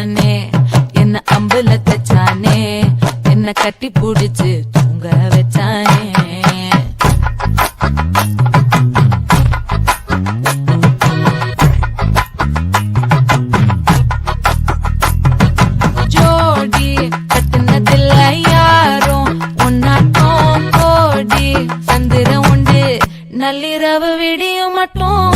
வச்சானே என்ன அம்புல தச்சானே என்ன கட்டி புடிச்சு தூங்க வச்சானே ஜோடி கட்டுனதில்ல யாரும் உன்னாட்டம் கோடி சந்திரம் உண்டு நள்ளிரவு விடியும் மட்டும்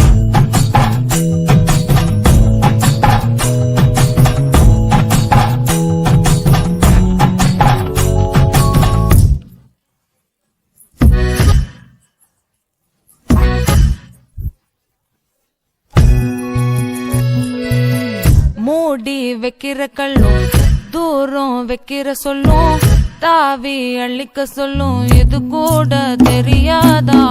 மூடி வைக்கிற கல்லும் தூரம் வைக்கிற சொல்லும் தாவி அள்ளிக்க சொல்லும் இது கூட தெரியாதா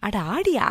அட ஆடியா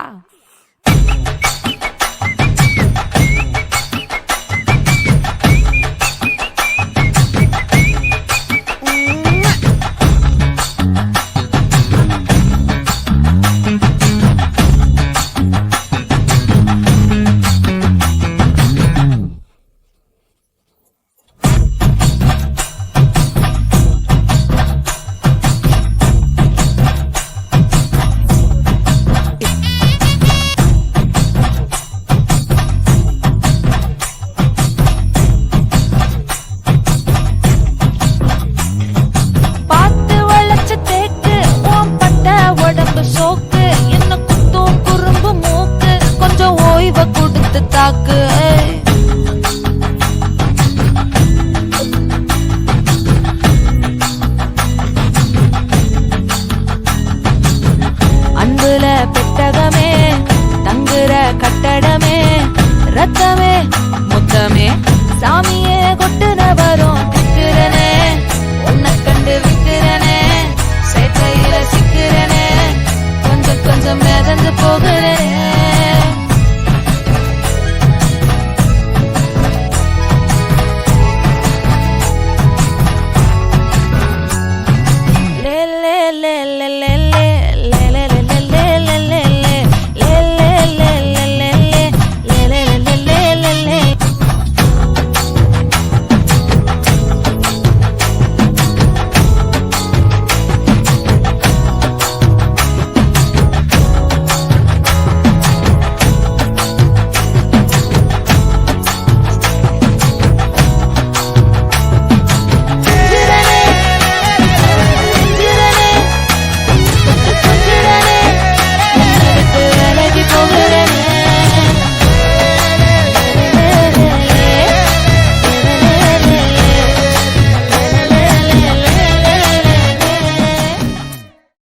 தாக்கு அன்புல பெட்டகமே தங்குற கட்டடமே ரத்தமே முத்தமே சாமியே கொட்டுன வரும் திக்கிறனே உன்னை கண்டு விக்கிறனே சேட்டையில சிக்கிறனே கொஞ்சம் கொஞ்சம் மிதந்து போகுற